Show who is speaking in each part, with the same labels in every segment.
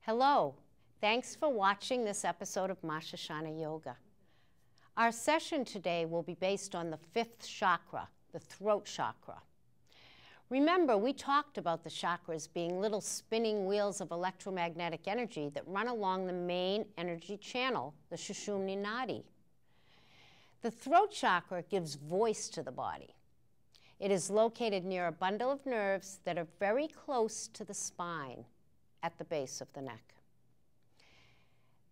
Speaker 1: Hello, thanks for watching this episode of Marshashana Yoga. Our session today will be based on the fifth chakra, the throat chakra. Remember, we talked about the chakras being little spinning wheels of electromagnetic energy that run along the main energy channel, the Sushumna Nadi. The throat chakra gives voice to the body. It is located near a bundle of nerves that are very close to the spine, at the base of the neck.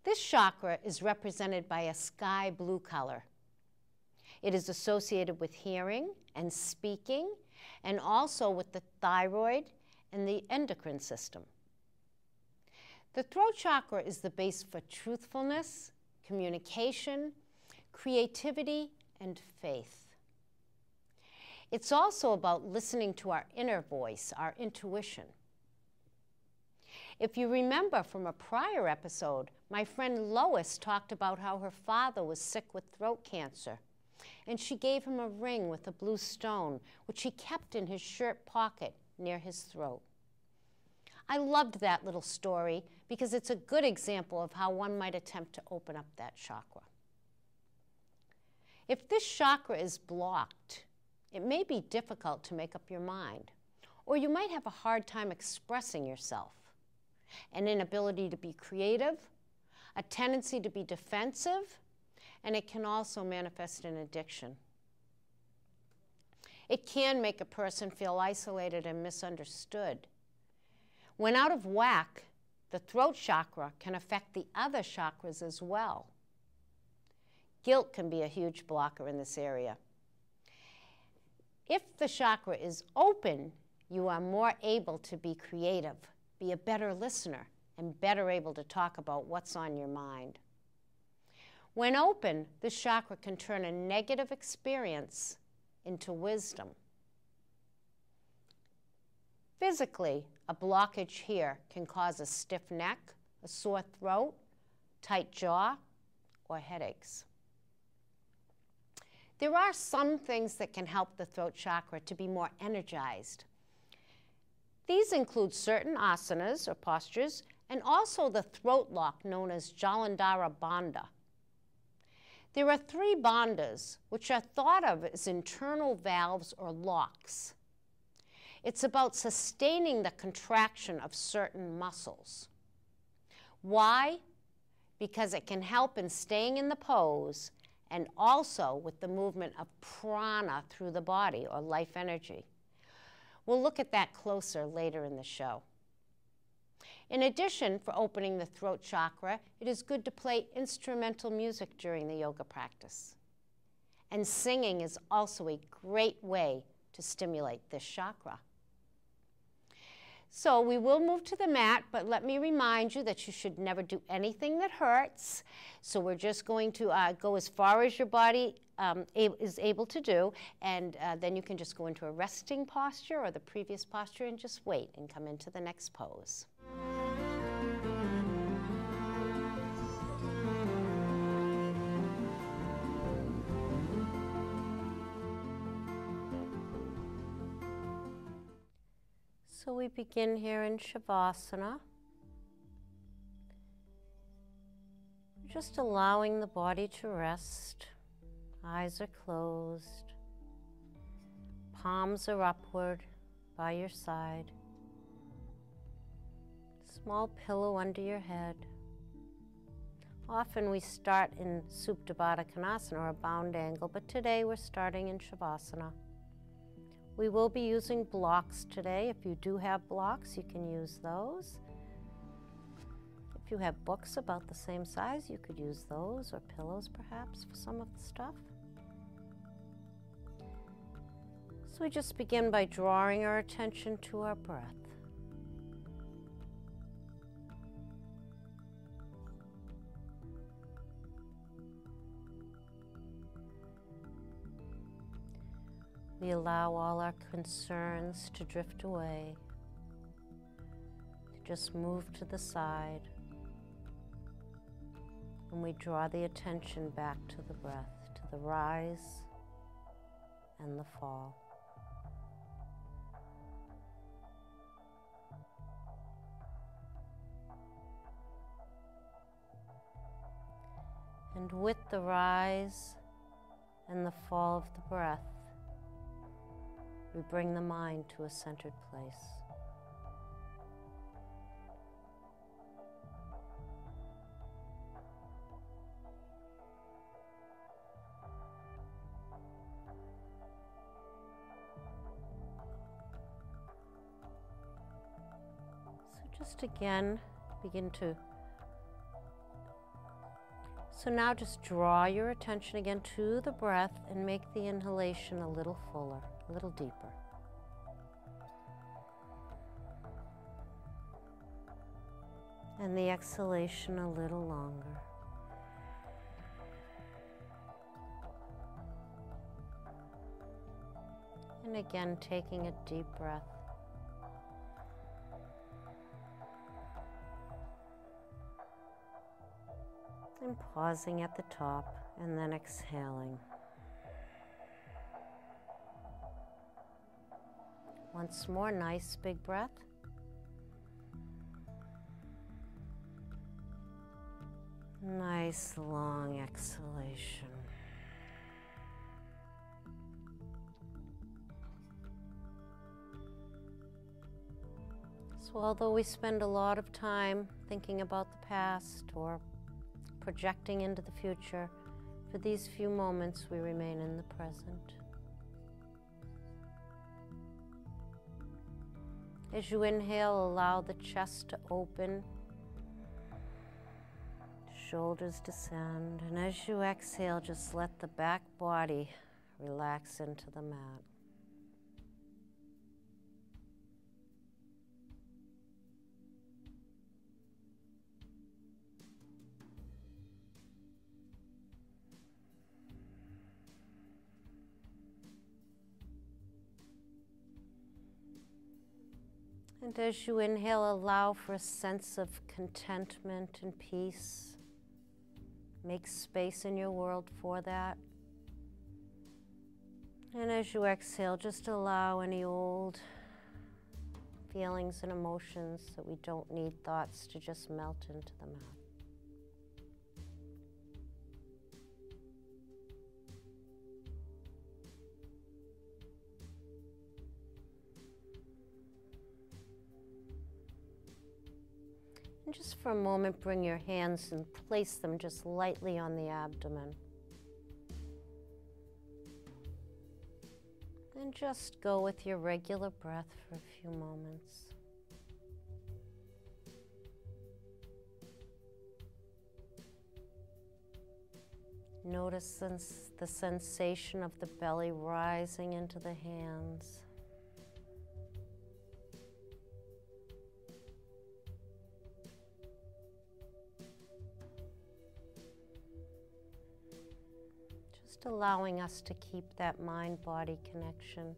Speaker 1: This chakra is represented by a sky blue color. It is associated with hearing and speaking, and also with the thyroid and the endocrine system. The throat chakra is the base for truthfulness, communication, creativity, and faith. It's also about listening to our inner voice, our intuition. If you remember from a prior episode, my friend Lois talked about how her father was sick with throat cancer, and she gave him a ring with a blue stone, which he kept in his shirt pocket near his throat. I loved that little story because it's a good example of how one might attempt to open up that chakra. If this chakra is blocked, it may be difficult to make up your mind, or you might have a hard time expressing yourself. An inability to be creative, a tendency to be defensive, and it can also manifest in addiction. It can make a person feel isolated and misunderstood. When out of whack, the throat chakra can affect the other chakras as well. Guilt can be a huge blocker in this area. If the chakra is open, you are more able to be creative, be a better listener, and better able to talk about what's on your mind. When open, this chakra can turn a negative experience into wisdom. Physically, a blockage here can cause a stiff neck, a sore throat, tight jaw, or headaches. There are some things that can help the throat chakra to be more energized. These include certain asanas or postures, and also the throat lock known as Jalandhara Bandha. There are 3 bandhas, which are thought of as internal valves or locks. It's about sustaining the contraction of certain muscles. Why? Because it can help in staying in the pose and also with the movement of prana through the body, or life energy. We'll look at that closer later in the show. In addition, for opening the throat chakra, it is good to play instrumental music during the yoga practice. And singing is also a great way to stimulate this chakra. So we will move to the mat, but let me remind you that you should never do anything that hurts. So we're just going to go as far as your body is able to do, and then you can just go into a resting posture or the previous posture and just wait and come into the next pose. So we begin here in Shavasana, just allowing the body to rest. Eyes are closed, palms are upward by your side, small pillow under your head. Often we start in Supta Baddha Konasana, or a bound angle, but today we're starting in Shavasana. We will be using blocks today. If you do have blocks, you can use those. If you have books about the same size, you could use those, or pillows perhaps for some of the stuff. So we just begin by drawing our attention to our breath. We allow all our concerns to drift away, to just move to the side, and we draw the attention back to the breath, to the rise and the fall. And with the rise and the fall of the breath, we bring the mind to a centered place. So just again, begin to. So now just draw your attention again to the breath and make the inhalation a little fuller, a little deeper. And the exhalation a little longer. And again, taking a deep breath. And pausing at the top and then exhaling. Once more, nice big breath. Nice long exhalation. So although we spend a lot of time thinking about the past or projecting into the future, for these few moments we remain in the present. As you inhale, allow the chest to open, shoulders descend, and as you exhale, just let the back body relax into the mat. And as you inhale, allow for a sense of contentment and peace. Make space in your world for that. And as you exhale, just allow any old feelings and emotions that we don't need thoughts to just melt into the mat. And just for a moment, bring your hands and place them just lightly on the abdomen. And just go with your regular breath for a few moments. Notice the sensation of the belly rising into the hands. Just allowing us to keep that mind-body connection.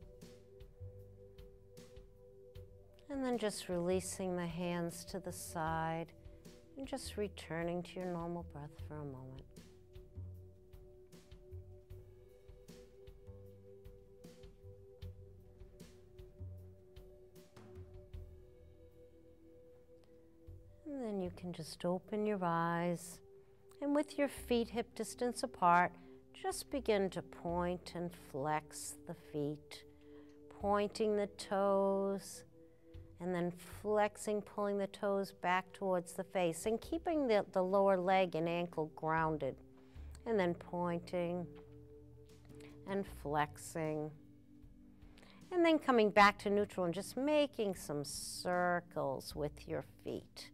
Speaker 1: And then just releasing the hands to the side and just returning to your normal breath for a moment. And then you can just open your eyes, and with your feet hip distance apart, just begin to point and flex the feet, pointing the toes, and then flexing, pulling the toes back towards the face, and keeping the lower leg and ankle grounded, and then pointing and flexing, and then coming back to neutral and just making some circles with your feet.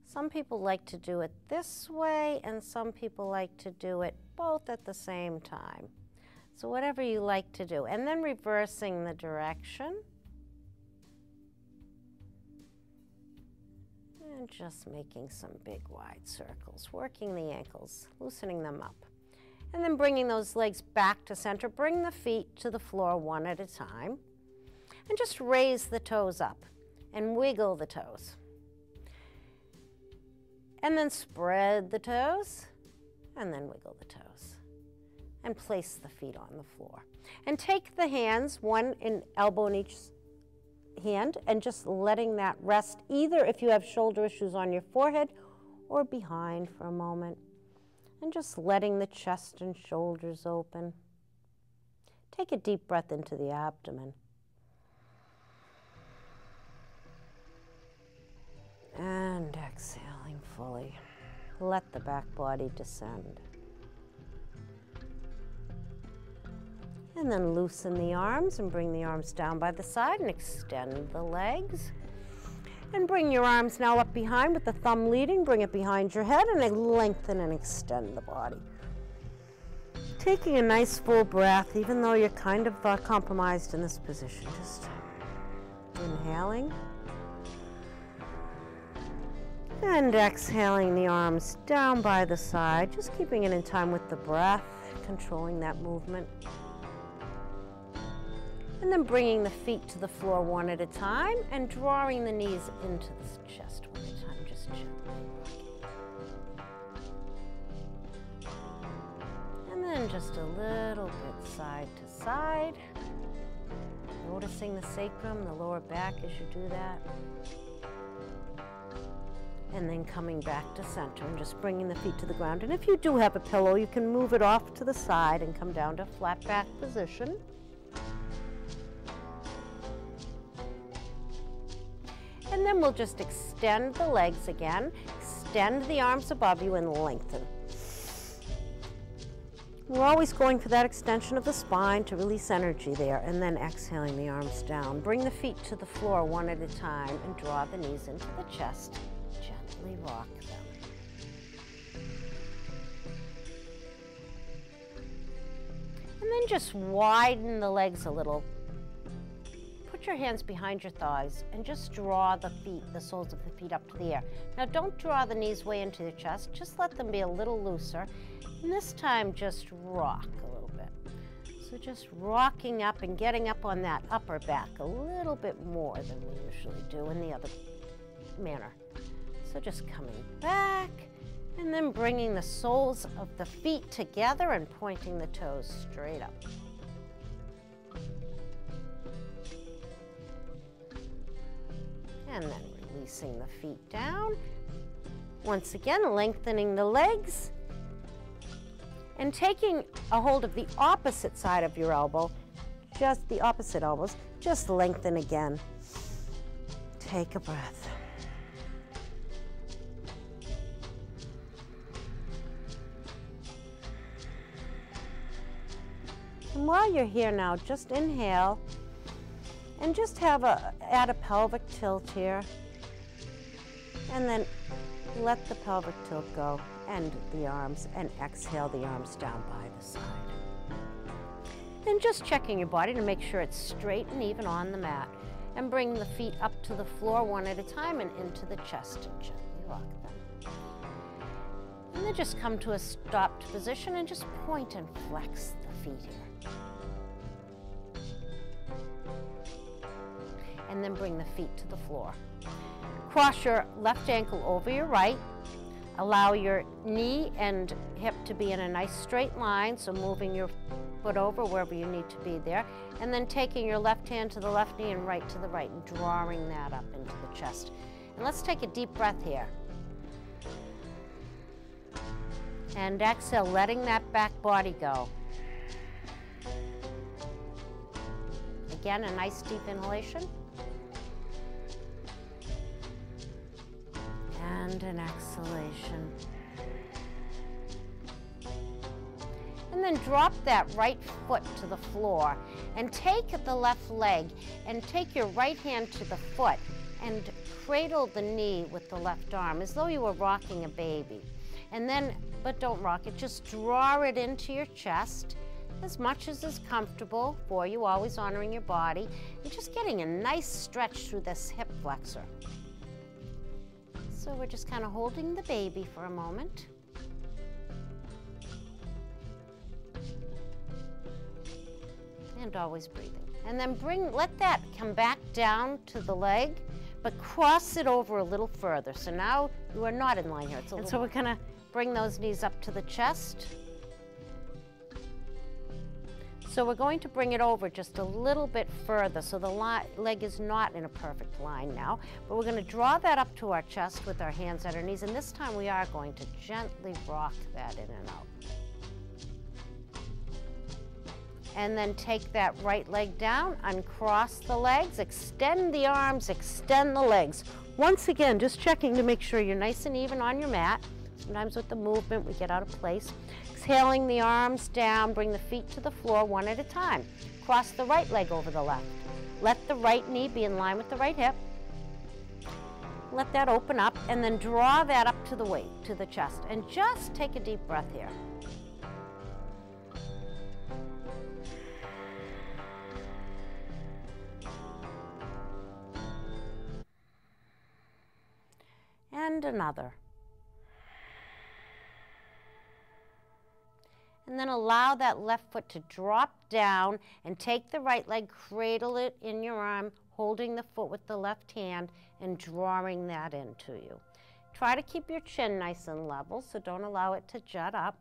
Speaker 1: Some people like to do it this way, and some people like to do it both at the same time. So whatever you like to do. And then reversing the direction. And just making some big wide circles, working the ankles, loosening them up. And then bringing those legs back to center. Bring the feet to the floor one at a time. And just raise the toes up and wiggle the toes. And then spread the toes, and then wiggle the toes. And place the feet on the floor. And take the hands, one elbow in each hand, and just letting that rest, either if you have shoulder issues on your forehead or behind for a moment. And just letting the chest and shoulders open. Take a deep breath into the abdomen. And exhaling fully. Let the back body descend. And then loosen the arms and bring the arms down by the side and extend the legs. And bring your arms now up behind with the thumb leading. Bring it behind your head and then lengthen and extend the body. Taking a nice full breath, even though you're kind of compromised in this position. Just inhaling. And exhaling the arms down by the side. Just keeping it in time with the breath, controlling that movement. And then bringing the feet to the floor one at a time and drawing the knees into the chest one at a time, just gently rocking. And then just a little bit side to side. Noticing the sacrum, the lower back as you do that. And then coming back to center and just bringing the feet to the ground. And if you do have a pillow, you can move it off to the side and come down to flat back position. And then we'll just extend the legs again, extend the arms above you and lengthen. We're always going for that extension of the spine to release energy there, and then exhaling the arms down. Bring the feet to the floor one at a time and draw the knees into the chest. Gently rock them. And then just widen the legs a little. Put your hands behind your thighs and just draw the feet, the soles of the feet up to the air. Now don't draw the knees way into the chest, just let them be a little looser. And this time just rock a little bit. So just rocking up and getting up on that upper back a little bit more than we usually do in the other manner. So just coming back and then bringing the soles of the feet together and pointing the toes straight up. And then releasing the feet down. Once again, lengthening the legs and taking a hold of the opposite side of your elbow, just the opposite elbows, just lengthen again. Take a breath. And while you're here now, just inhale and just add a pelvic tilt here. And then let the pelvic tilt go, and the arms, and exhale the arms down by the side. And just checking your body to make sure it's straight and even on the mat. And bring the feet up to the floor one at a time and into the chest and gently rock them. And then just come to a stopped position and just point and flex the feet here. And then bring the feet to the floor. Cross your left ankle over your right. Allow your knee and hip to be in a nice straight line, so moving your foot over wherever you need to be there. And then taking your left hand to the left knee and right to the right and drawing that up into the chest. And let's take a deep breath here. And exhale, letting that back body go. Again, a nice deep inhalation. And an exhalation. And then drop that right foot to the floor and take the left leg and take your right hand to the foot and cradle the knee with the left arm as though you were rocking a baby. And then, but don't rock it, just draw it into your chest as much as is comfortable for you, always honoring your body, and just getting a nice stretch through this hip flexor. So we're just kind of holding the baby for a moment. And always breathing. And then let that come back down to the leg, but cross it over a little further. So now you are not in line here. And so we're gonna bring those knees up to the chest. So we're going to bring it over just a little bit further, so the leg is not in a perfect line now, but we're going to draw that up to our chest with our hands at our knees, and this time we are going to gently rock that in and out. And then take that right leg down, uncross the legs, extend the arms, extend the legs. Once again, just checking to make sure you're nice and even on your mat. Sometimes with the movement we get out of place. Exhaling the arms down, bring the feet to the floor one at a time. Cross the right leg over the left. Let the right knee be in line with the right hip. Let that open up and then draw that up to the weight, to the chest. And just take a deep breath here. And another. And then allow that left foot to drop down and take the right leg, cradle it in your arm, holding the foot with the left hand and drawing that into you. Try to keep your chin nice and level, so don't allow it to jut up.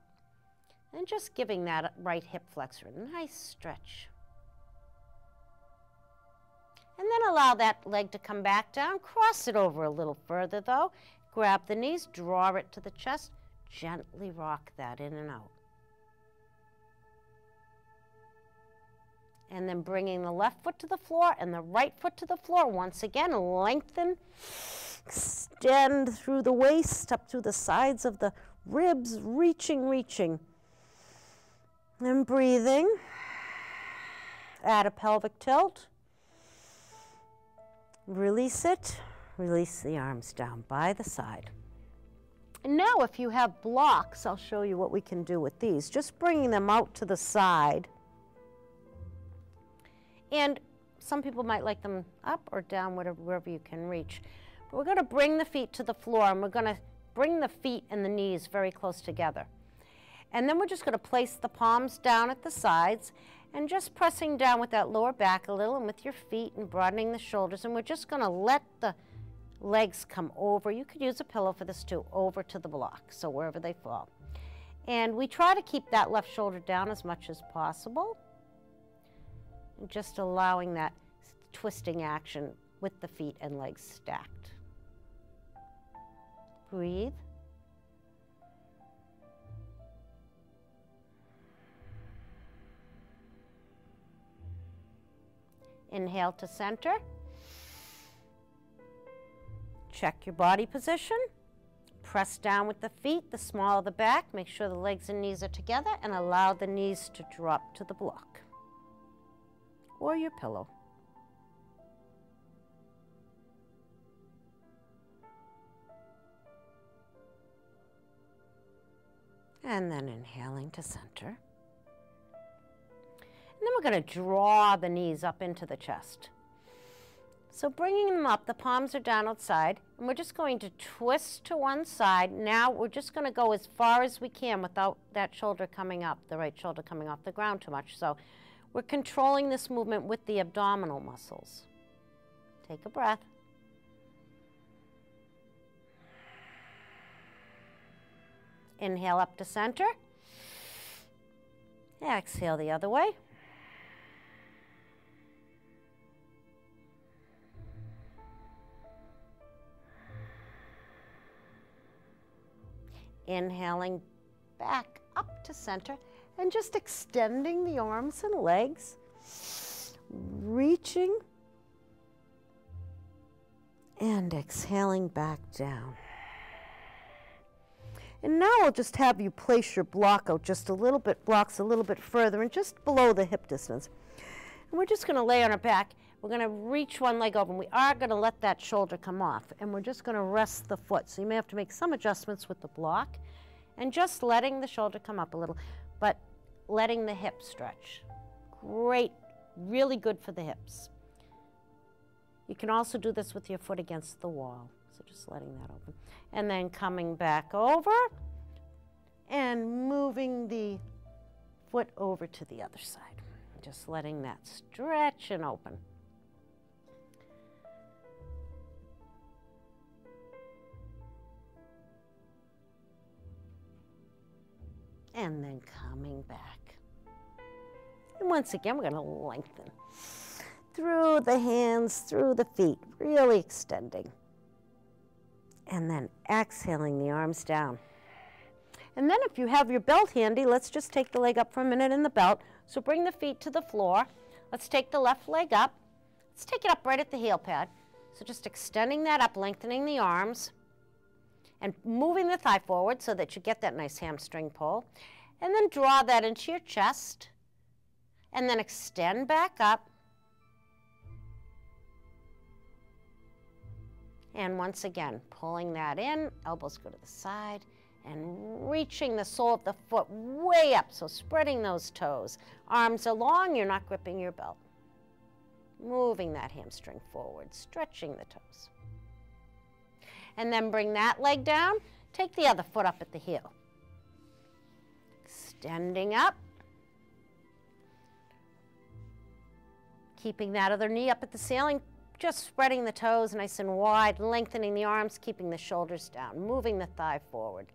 Speaker 1: And just giving that right hip flexor a nice stretch. And then allow that leg to come back down. Cross it over a little further though. Grab the knees, draw it to the chest, gently rock that in and out. And then bringing the left foot to the floor and the right foot to the floor. Once again, lengthen, extend through the waist, up through the sides of the ribs, reaching. And breathing. Add a pelvic tilt. Release it. Release the arms down by the side. And now if you have blocks, I'll show you what we can do with these. Just bringing them out to the side. And some people might like them up or down, wherever you can reach. But we're going to bring the feet to the floor, and we're going to bring the feet and the knees very close together. And then we're just going to place the palms down at the sides and just pressing down with that lower back a little and with your feet and broadening the shoulders. And we're just going to let the legs come over. You could use a pillow for this too, over to the block, so wherever they fall. And we try to keep that left shoulder down as much as possible. And just allowing that twisting action with the feet and legs stacked. Breathe. Inhale to center. Check your body position. Press down with the feet, the small of the back. Make sure the legs and knees are together and allow the knees to drop to the block or your pillow. And then inhaling to center. And then we're going to draw the knees up into the chest. So bringing them up, the palms are down outside, and we're just going to twist to one side. Now we're just going to go as far as we can without that shoulder coming up, the right shoulder coming off the ground too much. So we're controlling this movement with the abdominal muscles. Take a breath. Inhale up to center. Exhale the other way. Inhaling back up to center and just extending the arms and legs, reaching and exhaling back down. And now I'll just have you place your block out just a little bit, blocks a little bit further and just below the hip distance. And we're just going to lay on our back. We're going to reach one leg over, and we are going to let that shoulder come off. And we're just going to rest the foot. So you may have to make some adjustments with the block and just letting the shoulder come up a little, but letting the hip stretch. Great, really good for the hips. You can also do this with your foot against the wall. So just letting that open. And then coming back over and moving the foot over to the other side. Just letting that stretch and open. And then coming back. And once again, we're going to lengthen through the hands, through the feet, really extending. And then exhaling the arms down. And then if you have your belt handy, let's just take the leg up for a minute in the belt. So bring the feet to the floor. Let's take the left leg up. Let's take it up right at the heel pad. So just extending that up, lengthening the arms, and moving the thigh forward so that you get that nice hamstring pull. And then draw that into your chest. And then extend back up. And once again, pulling that in, elbows go to the side, and reaching the sole of the foot way up, so spreading those toes. Arms are long, you're not gripping your belt. Moving that hamstring forward, stretching the toes. And then bring that leg down, take the other foot up at the heel. Extending up. Keeping that other knee up at the ceiling, just spreading the toes nice and wide, lengthening the arms, keeping the shoulders down, moving the thigh forward.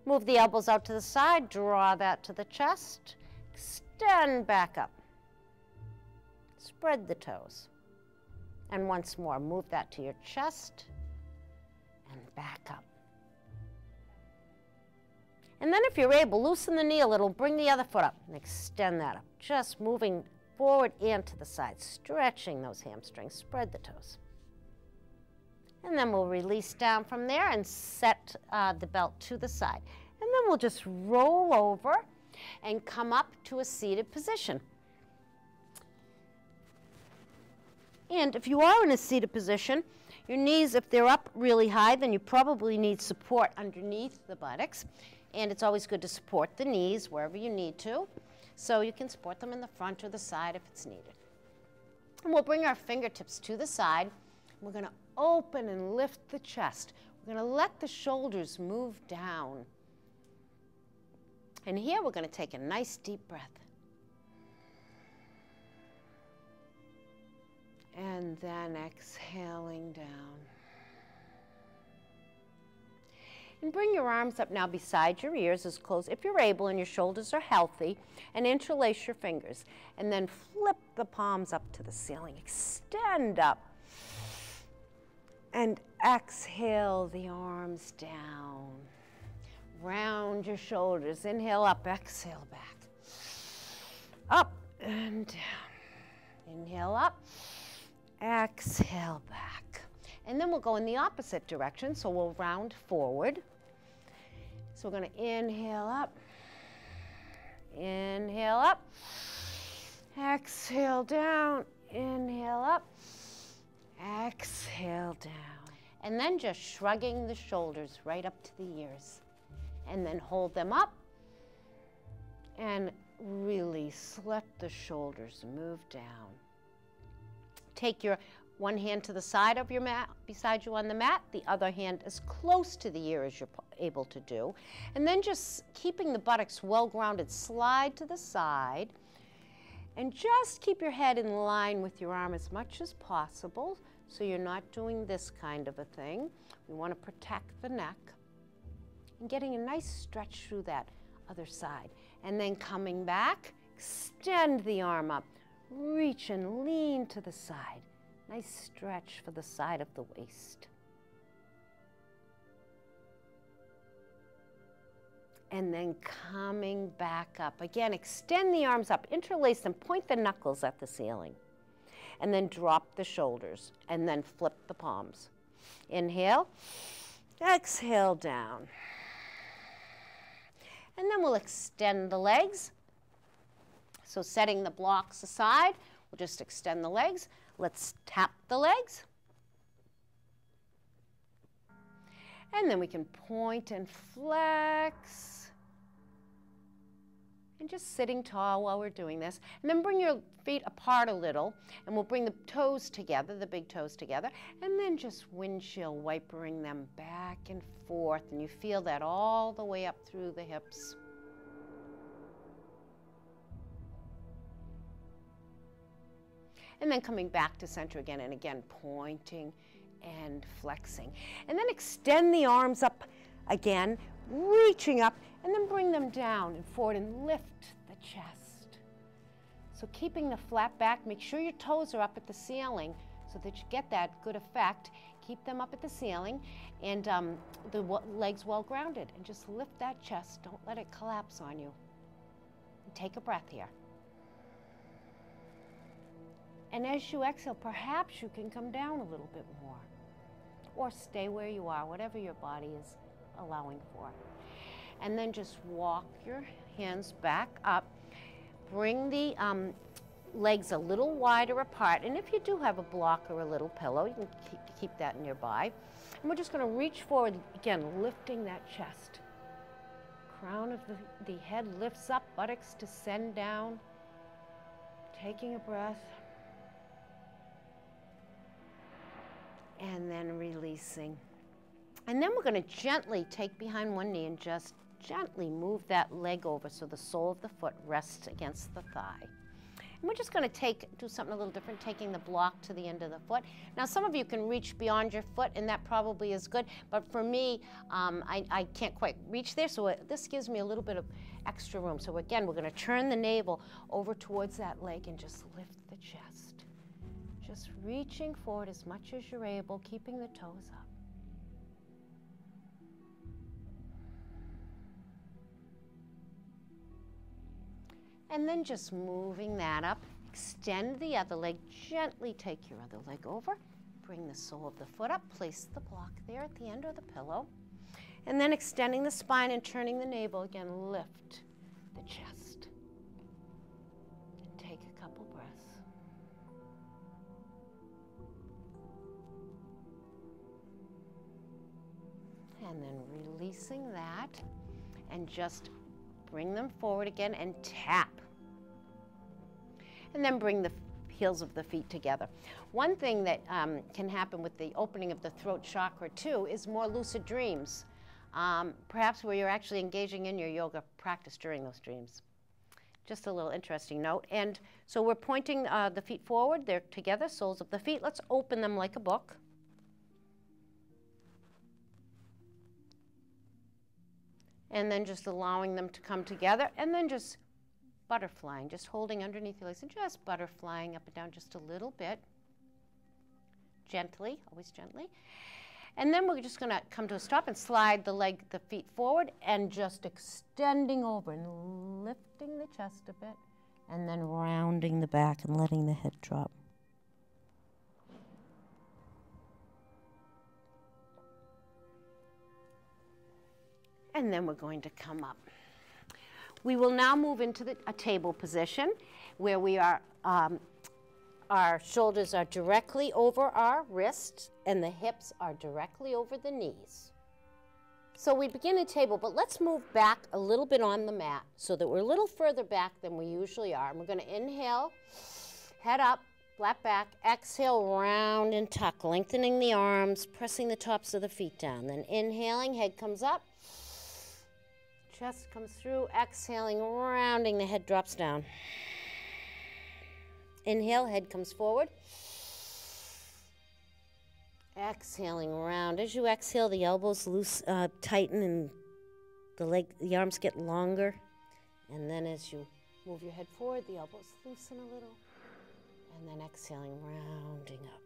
Speaker 1: Move the elbows out to the side, draw that to the chest, extend back up. Spread the toes. And once more, move that to your chest and back up. And then if you're able, loosen the knee a little, bring the other foot up and extend that up. Just moving forward and to the side, stretching those hamstrings, spread the toes. And then we'll release down from there and set the belt to the side. And then we'll just roll over and come up to a seated position. And if you are in a seated position, your knees, if they're up really high, then you probably need support underneath the buttocks. And it's always good to support the knees wherever you need to. So you can support them in the front or the side if it's needed. And we'll bring our fingertips to the side. We're going to open and lift the chest. We're going to let the shoulders move down. And here we're going to take a nice deep breath. And then exhaling down. And bring your arms up now beside your ears as close, if you're able and your shoulders are healthy, and interlace your fingers. And then flip the palms up to the ceiling. Extend up. And exhale the arms down. Round your shoulders. Inhale up, exhale back. Up and down. Inhale up, exhale back. And then we'll go in the opposite direction, so we'll round forward. So we're going to inhale up, exhale down, inhale up, exhale down. And then just shrugging the shoulders right up to the ears. And then hold them up and release. Let the shoulders move down. Take your one hand to the side of your mat, beside you on the mat, the other hand as close to the ear as you're able to do. And then just keeping the buttocks well grounded, slide to the side. And just keep your head in line with your arm as much as possible, so you're not doing this kind of a thing. We want to protect the neck. And getting a nice stretch through that other side. And then coming back, extend the arm up. Reach and lean to the side. Nice stretch for the side of the waist. And then coming back up. Again, extend the arms up, interlace them, point the knuckles at the ceiling. And then drop the shoulders, and then flip the palms. Inhale, exhale down. And then we'll extend the legs. So setting the blocks aside, we'll just extend the legs. Let's tap the legs. And then we can point and flex. And just sitting tall while we're doing this. And then bring your feet apart a little, and we'll bring the toes together, the big toes together, and then just windshield wipering them back and forth. And you feel that all the way up through the hips. And then coming back to center again, and again pointing and flexing. And then extend the arms up again, reaching up, and then bring them down and forward and lift the chest. So keeping the flat back, make sure your toes are up at the ceiling so that you get that good effect. Keep them up at the ceiling and the legs well grounded, and just lift that chest. Don't let it collapse on you. And take a breath here. And as you exhale, perhaps you can come down a little bit more, or stay where you are, whatever your body is allowing for. And then just walk your hands back up. Bring the legs a little wider apart. And if you do have a block or a little pillow, you can keep that nearby. And we're just going to reach forward, again, lifting that chest. Crown of the head lifts up, buttocks descend down. Taking a breath. And then releasing. And then we're going to gently take behind one knee and just gently move that leg over so the sole of the foot rests against the thigh. And we're just going to do something a little different, taking the block to the end of the foot. Now, some of you can reach beyond your foot, and that probably is good. But for me, I can't quite reach there, so this gives me a little bit of extra room. So again, we're going to turn the navel over towards that leg and just lift the chest. Just reaching forward as much as you're able, keeping the toes up. And then just moving that up, extend the other leg, gently take your other leg over, bring the sole of the foot up, place the block there at the end of the pillow, and then extending the spine and turning the navel, again, lift the chest. And take a couple breaths. And then releasing that, and just bring them forward again and tap. And then bring the heels of the feet together. One thing that can happen with the opening of the throat chakra too is more lucid dreams, perhaps where you're actually engaging in your yoga practice during those dreams. Just a little interesting note. And so we're pointing the feet forward, they're together, soles of the feet. Let's open them like a book. And then just allowing them to come together, and then just butterflying, just holding underneath your legs and just butterflying up and down just a little bit. Gently, always gently. And then we're just going to come to a stop and slide the feet forward and just extending over and lifting the chest a bit, and then rounding the back and letting the head drop. And then we're going to come up. We will now move into a table position where we are, our shoulders are directly over our wrists and the hips are directly over the knees. So we begin a table, but let's move back a little bit on the mat so that we're a little further back than we usually are. And we're going to inhale, head up, flat back, exhale, round and tuck, lengthening the arms, pressing the tops of the feet down. Then inhaling, head comes up. Chest comes through, exhaling, rounding, the head drops down. Inhale, head comes forward. Exhaling, round. As you exhale, the elbows loose, tighten, and the arms get longer. And then as you move your head forward, the elbows loosen a little. And then exhaling, rounding up.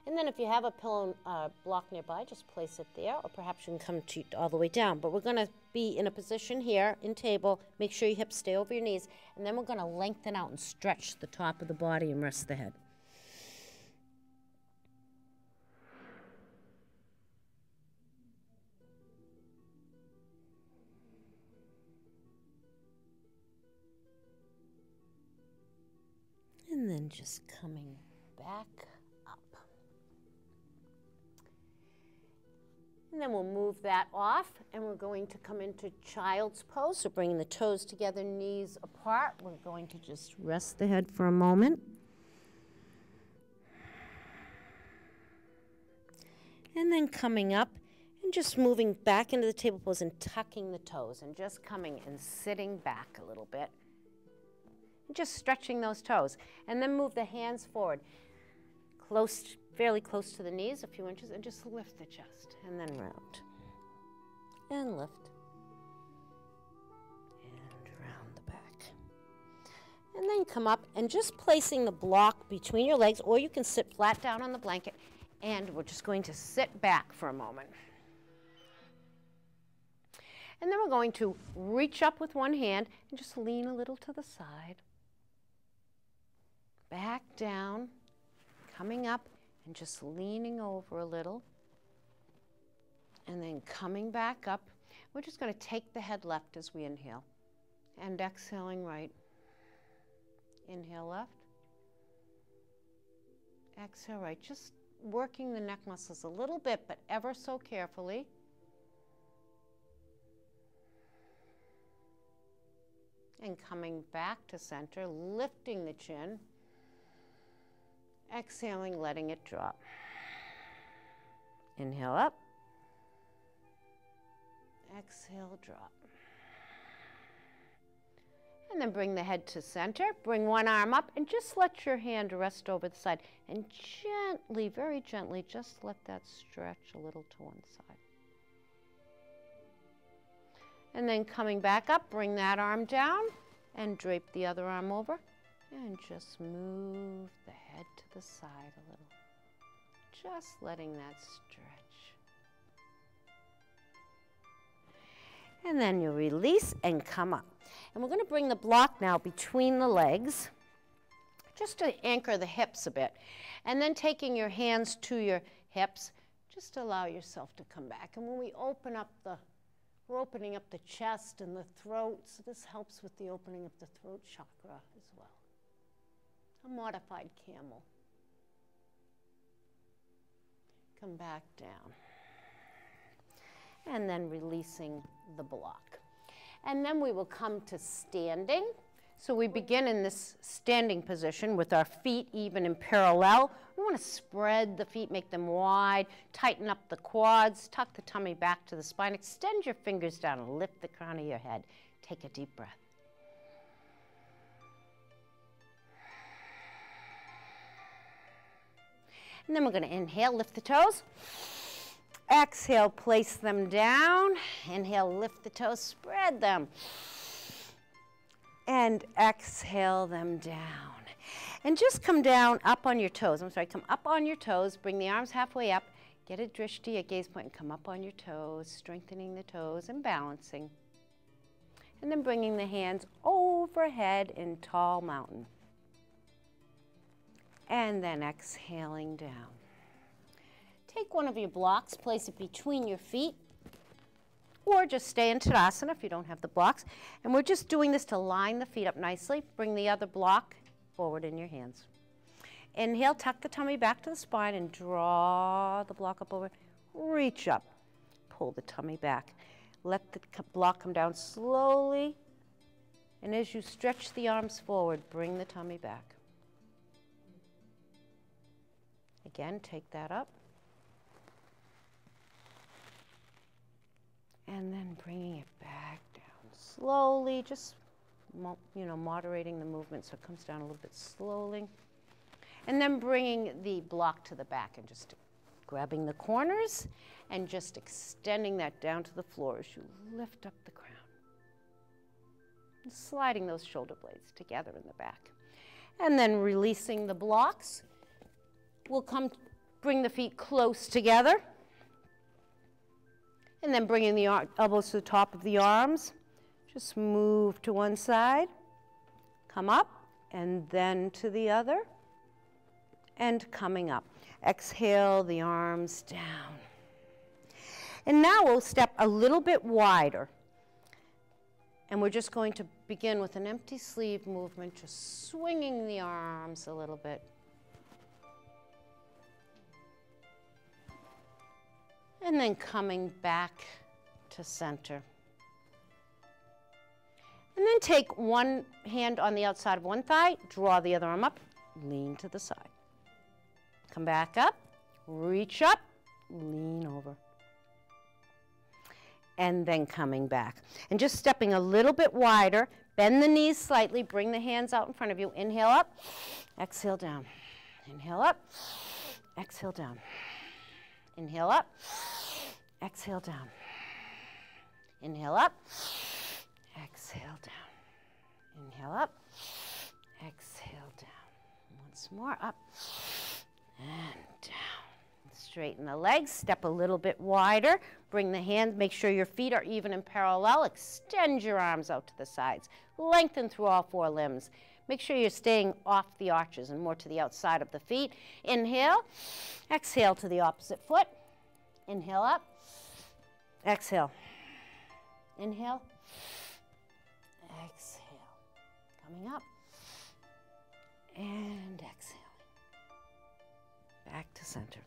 Speaker 1: And then if you have a pillow block nearby, just place it there, or perhaps you can come all the way down. But we're going to be in a position here in table. Make sure your hips stay over your knees. And then we're going to lengthen out and stretch the top of the body and rest the head. And then just coming back up. And then we'll move that off, and we're going to come into child's pose. So bringing the toes together, knees apart. We're going to just rest the head for a moment. And then coming up and just moving back into the table pose and tucking the toes and just coming and sitting back a little bit. And just stretching those toes. And then move the hands forward, fairly close to the knees, a few inches, and just lift the chest, and then round, and lift, and round the back. And then come up and just placing the block between your legs, or you can sit flat down on the blanket, and we're just going to sit back for a moment. And then we're going to reach up with one hand and just lean a little to the side. Back down, coming up and just leaning over a little. And then coming back up. We're just going to take the head left as we inhale. And exhaling right. Inhale left. Exhale right. Just working the neck muscles a little bit, but ever so carefully. And coming back to center, lifting the chin. Exhaling, letting it drop. Inhale up. Exhale, drop. And then bring the head to center. Bring one arm up and just let your hand rest over the side. And gently, very gently, just let that stretch a little to one side. And then coming back up, bring that arm down and drape the other arm over. And just move the head to the side a little. Just letting that stretch. And then you release and come up. And we're going to bring the block now between the legs, just to anchor the hips a bit. And then taking your hands to your hips, just allow yourself to come back. And when we open up we're opening up the chest and the throat, so this helps with the opening of the throat chakra as well. A modified camel. Come back down. And then releasing the block. And then we will come to standing. So we begin in this standing position with our feet even and parallel. We want to spread the feet, make them wide, tighten up the quads, tuck the tummy back to the spine, extend your fingers down and lift the crown of your head. Take a deep breath. And then we're going to inhale, lift the toes. Exhale, place them down. Inhale, lift the toes, spread them. And exhale them down. And just come down up on your toes. Come up on your toes, bring the arms halfway up, get a drishti, a gaze point, and come up on your toes, strengthening the toes and balancing. And then bringing the hands overhead in tall mountain. And then exhaling down. Take one of your blocks, place it between your feet, or just stay in Tadasana if you don't have the blocks. And we're just doing this to line the feet up nicely. Bring the other block forward in your hands. Inhale, tuck the tummy back to the spine and draw the block up over. Reach up, pull the tummy back. Let the block come down slowly. And as you stretch the arms forward, bring the tummy back. Again, take that up. And then bringing it back down slowly, just moderating the movement so it comes down a little bit slowly. And then bringing the block to the back and just grabbing the corners and just extending that down to the floor as you lift up the crown. And sliding those shoulder blades together in the back. And then releasing the blocks. We'll bring the feet close together. And then bringing the elbows to the top of the arms. Just move to one side. Come up and then to the other. And coming up. Exhale the arms down. And now we'll step a little bit wider. And we're just going to begin with an empty sleeve movement, just swinging the arms a little bit. And then coming back to center. And then take one hand on the outside of one thigh, draw the other arm up, lean to the side. Come back up, reach up, lean over. And then coming back. And just stepping a little bit wider, bend the knees slightly, bring the hands out in front of you. Inhale up, exhale down. Inhale up, exhale down. Inhale up, exhale down. Inhale up, exhale down. Inhale up, Exhale down. Once more, up and down. Straighten the legs, step a little bit wider. Bring the hands, make sure your feet are even and parallel. Extend your arms out to the sides. Lengthen through all four limbs. Make sure you're staying off the arches and more to the outside of the feet. Inhale, exhale to the opposite foot. Inhale up, exhale. Inhale, exhale. Coming up, and exhaling. Back to center.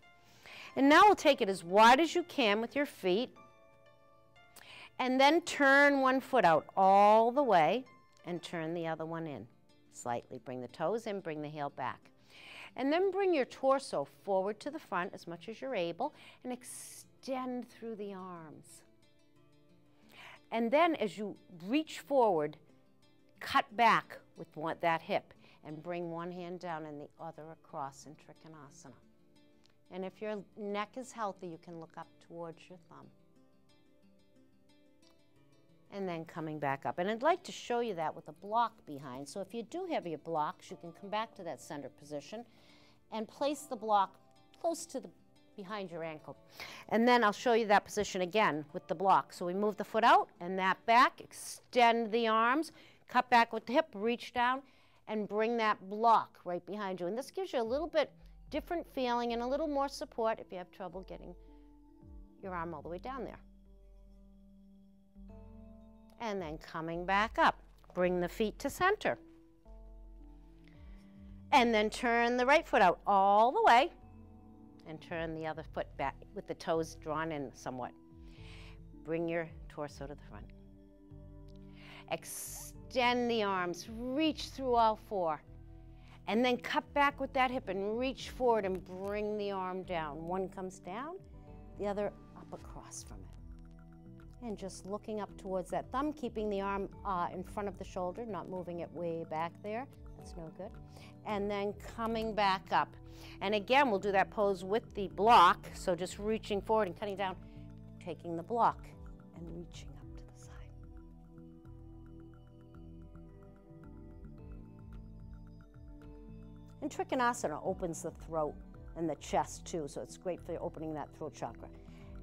Speaker 1: And now we'll take it as wide as you can with your feet. And then turn one foot out all the way and turn the other one in. Slightly bring the toes in, bring the heel back. And then bring your torso forward to the front as much as you're able and extend through the arms. And then as you reach forward, cut back with that hip and bring one hand down and the other across in Trikonasana. And if your neck is healthy, you can look up towards your thumb. And then coming back up. And I'd like to show you that with a block behind. So if you do have your blocks, you can come back to that center position and place the block close to behind your ankle. And then I'll show you that position again with the block. So we move the foot out and that back, extend the arms, cut back with the hip, reach down, and bring that block right behind you. And this gives you a little bit different feeling and a little more support if you have trouble getting your arm all the way down there. And then coming back up, bring the feet to center. And then turn the right foot out all the way and turn the other foot back with the toes drawn in somewhat. Bring your torso to the front. Extend the arms, reach through all four. And then cut back with that hip and reach forward and bring the arm down. One comes down, the other up across from it. And just looking up towards that thumb, keeping the arm in front of the shoulder, not moving it way back there. That's no good. And then coming back up. And again, we'll do that pose with the block. So just reaching forward and cutting down, taking the block and reaching up to the side. And Trikonasana opens the throat and the chest too, so it's great for opening that throat chakra.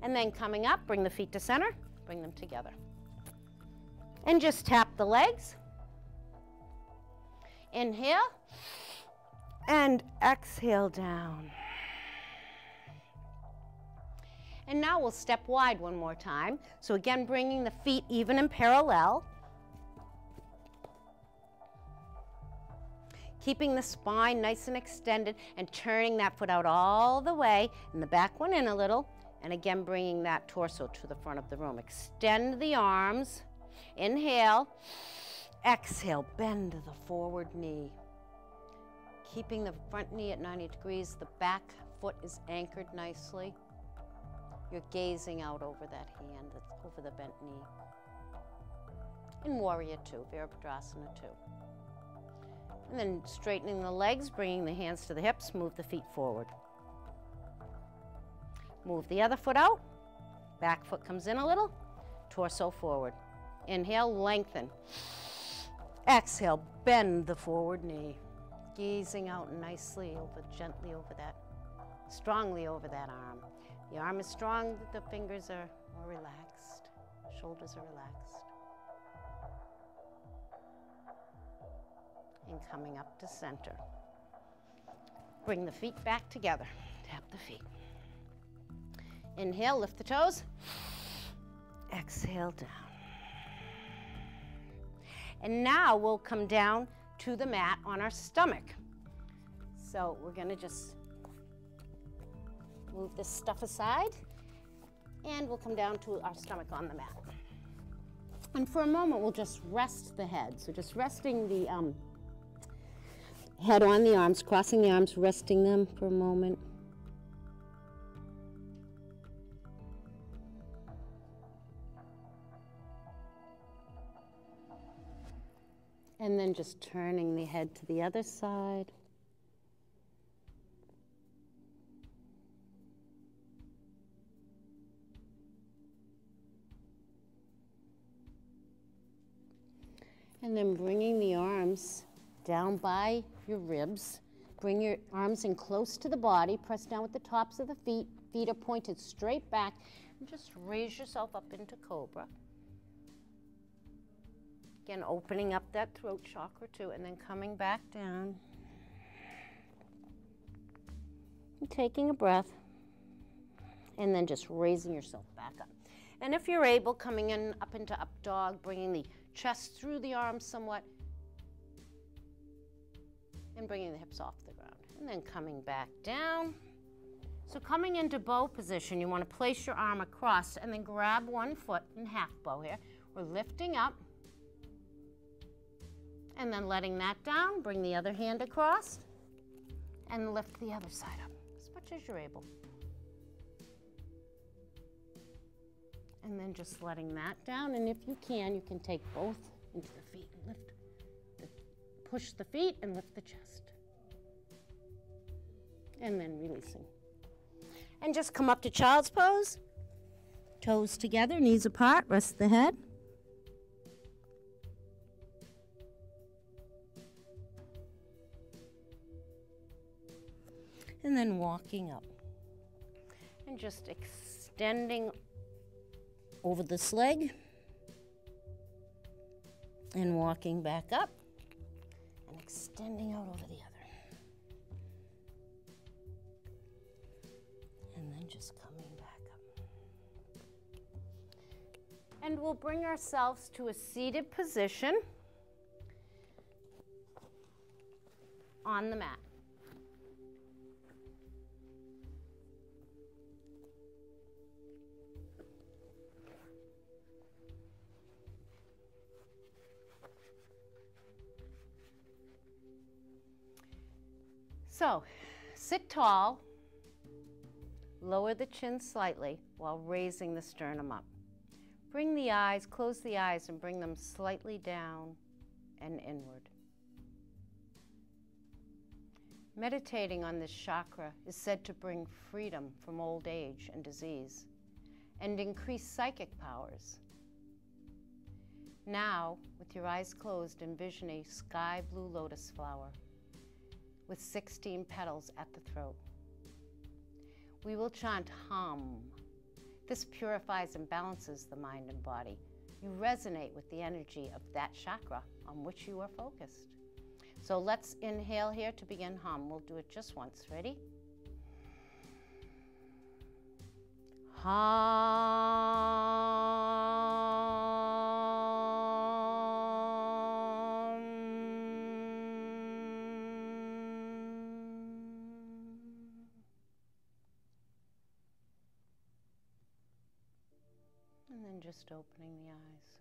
Speaker 1: And then coming up, bring the feet to center, bring them together. And just tap the legs. Inhale, and exhale down. And now we'll step wide one more time. So again, bringing the feet even and parallel. Keeping the spine nice and extended and turning that foot out all the way and the back one in a little. And again, bringing that torso to the front of the room. Extend the arms. Inhale. Exhale, bend the forward knee. Keeping the front knee at 90 degrees. The back foot is anchored nicely. You're gazing out over that hand that's over the bent knee. In Warrior Two, Virabhadrasana 2. And then straightening the legs, bringing the hands to the hips, move the feet forward. Move the other foot out. Back foot comes in a little. Torso forward. Inhale, lengthen. Exhale, bend the forward knee. Gazing out nicely over, gently over that, strongly over that arm. The arm is strong, the fingers are more relaxed, shoulders are relaxed. And coming up to center. Bring the feet back together. Tap the feet. Inhale, lift the toes. Exhale down. And now we'll come down to the mat on our stomach. So we're going to just move this stuff aside, and we'll come down to our stomach on the mat. And for a moment, we'll just rest the head. So just resting the head on the arms, crossing the arms, resting them for a moment. And then just turning the head to the other side. And then bringing the arms down by your ribs. Bring your arms in close to the body. Press down with the tops of the feet. Feet are pointed straight back. And just raise yourself up into cobra. Again, opening up that throat chakra too, and then coming back down. And taking a breath. And then just raising yourself back up. And if you're able, coming in up into up dog, bringing the chest through the arms somewhat, and bringing the hips off the ground. And then coming back down. So coming into bow position, you want to place your arm across and then grab one foot in half bow here. We're lifting up and then letting that down. Bring the other hand across and lift the other side up as much as you're able. And then just letting that down. And if you can take both into the feet and lift. Push the feet and lift the chest. And then releasing. And just come up to child's pose. Toes together, knees apart, rest the head. And then walking up. And just extending over this leg. And walking back up. And extending out over the other. And then just coming back up. And we'll bring ourselves to a seated position on the mat. So, sit tall, lower the chin slightly while raising the sternum up. Bring the eyes, close the eyes and bring them slightly down and inward. Meditating on this chakra is said to bring freedom from old age and disease and increase psychic powers. Now, with your eyes closed, envision a sky blue lotus flower with 16 petals at the throat. We will chant hum. This purifies and balances the mind and body. You resonate with the energy of that chakra on which you are focused. So let's inhale here to begin hum. We'll do it just once. Ready? And then just opening the eyes.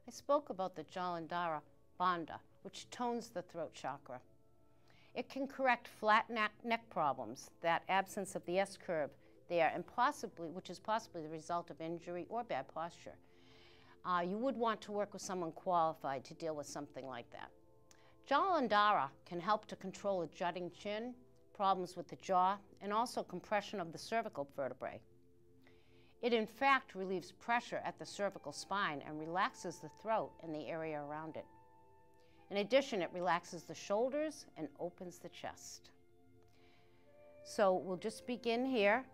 Speaker 1: I spoke about the Jalandhara Bandha, which tones the throat chakra. It can correct flat neck problems, that absence of the S-curve there, and which is possibly the result of injury or bad posture. You would want to work with someone qualified to deal with something like that. Jalandhara can help to control a jutting chin, problems with the jaw, and also compression of the cervical vertebrae. It in fact relieves pressure at the cervical spine and relaxes the throat and the area around it. In addition, it relaxes the shoulders and opens the chest. So we'll just begin here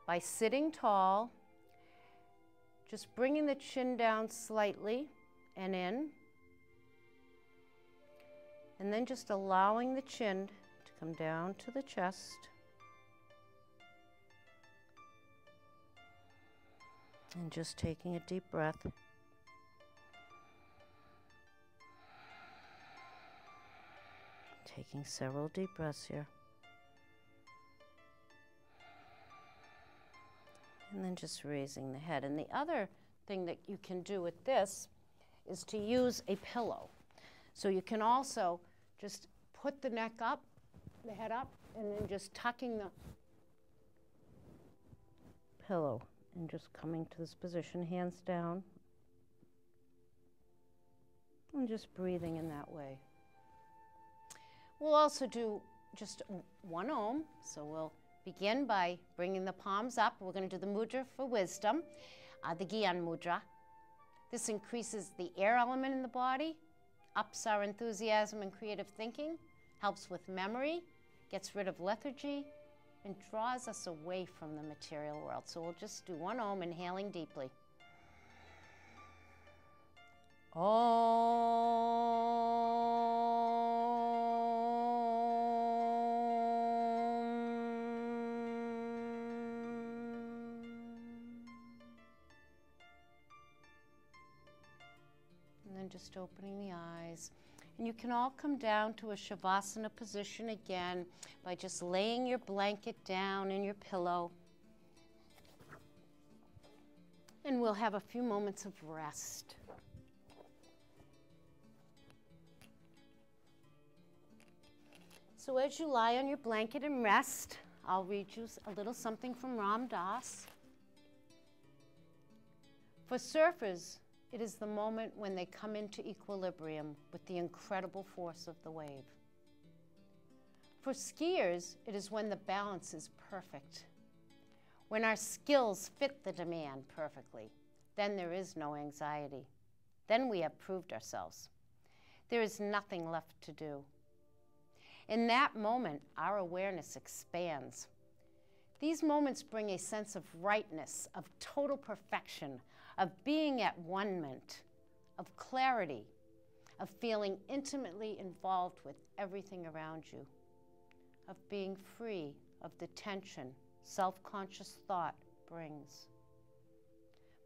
Speaker 1: by sitting tall, just bringing the chin down slightly and in, and then just allowing the chin to come down to the chest. And just taking a deep breath. Taking several deep breaths here. And then just raising the head. And the other thing that you can do with this is to use a pillow. So you can also just put the neck up, the head up, and then just tucking the pillow. And just coming to this position, hands down, and just breathing in that way. We'll also do just one Om, so we'll begin by bringing the palms up. We're going to do the mudra for wisdom, the Gyan mudra. This increases the air element in the body, ups our enthusiasm and creative thinking, helps with memory, gets rid of lethargy, and draws us away from the material world. So we'll just do one Om, inhaling deeply. And then just opening the eyes. And you can all come down to a Shavasana position again by just laying your blanket down in your pillow. And we'll have a few moments of rest. So as you lie on your blanket and rest, I'll read you a little something from Ram Dass. For surfers, it is the moment when they come into equilibrium with the incredible force of the wave. For skiers, it is when the balance is perfect. When our skills fit the demand perfectly, then there is no anxiety. Then we have proved ourselves. There is nothing left to do. In that moment, our awareness expands. These moments bring a sense of rightness, of total perfection, of being at one-ment, of clarity, of feeling intimately involved with everything around you, of being free of the tension self-conscious thought brings.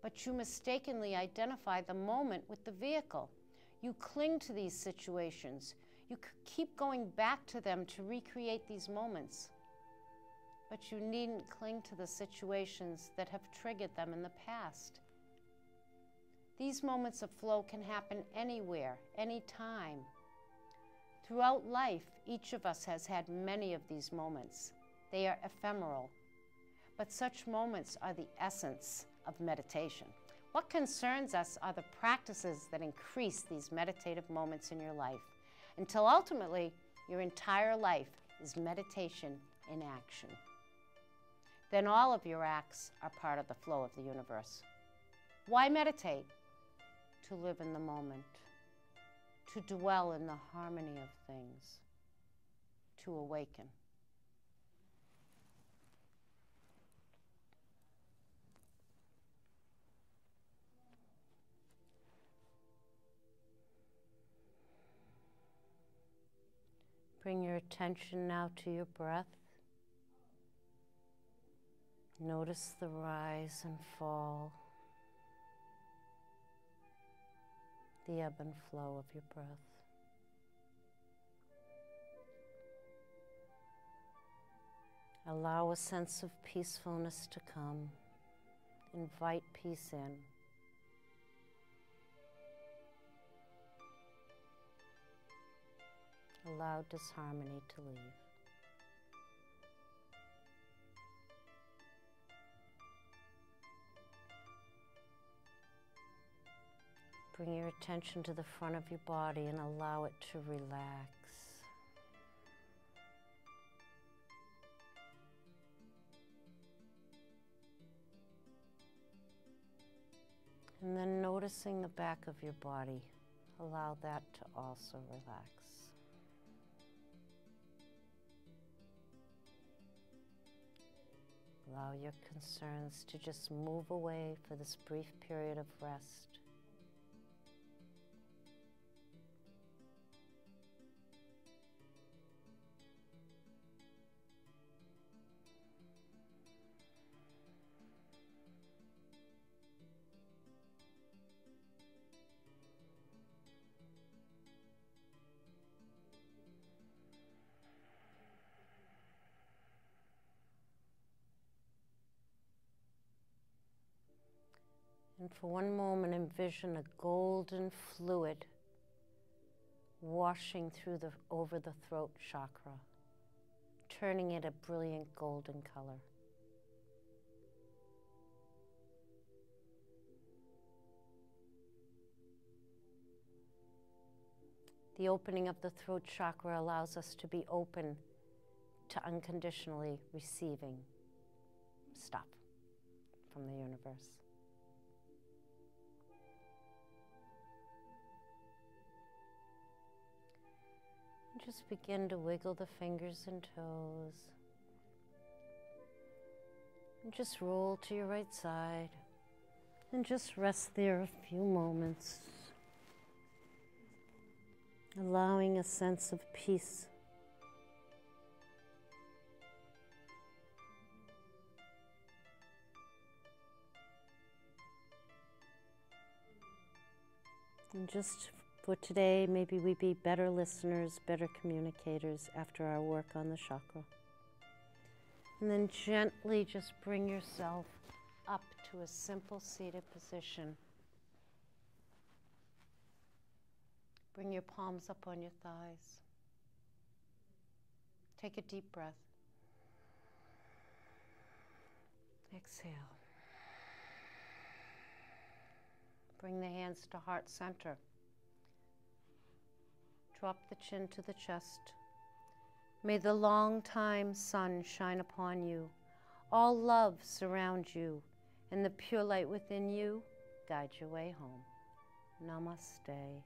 Speaker 1: But you mistakenly identify the moment with the vehicle. You cling to these situations. You keep going back to them to recreate these moments. But you needn't cling to the situations that have triggered them in the past. These moments of flow can happen anywhere, anytime. Throughout life, each of us has had many of these moments. They are ephemeral, but such moments are the essence of meditation. What concerns us are the practices that increase these meditative moments in your life, until ultimately your entire life is meditation in action. Then all of your acts are part of the flow of the universe. Why meditate? To live in the moment, to dwell in the harmony of things, to awaken. Bring your attention now to your breath. Notice the rise and fall, the ebb and flow of your breath. Allow a sense of peacefulness to come. Invite peace in. Allow disharmony to leave. Bring your attention to the front of your body and allow it to relax. And then noticing the back of your body, allow that to also relax. Allow your concerns to just move away for this brief period of rest. And for one moment, envision a golden fluid washing over the throat chakra, turning it a brilliant golden color. The opening of the throat chakra allows us to be open to unconditionally receiving stuff from the universe. Just begin to wiggle the fingers and toes. And just roll to your right side. And just rest there a few moments. Allowing a sense of peace. And just for today, maybe we be better listeners, better communicators after our work on the chakra. And then gently just bring yourself up to a simple seated position. Bring your palms up on your thighs. Take a deep breath. Exhale. Bring the hands to heart center. Drop the chin to the chest. May the long time sun shine upon you. All love surround you, and the pure light within you guide your way home. Namaste.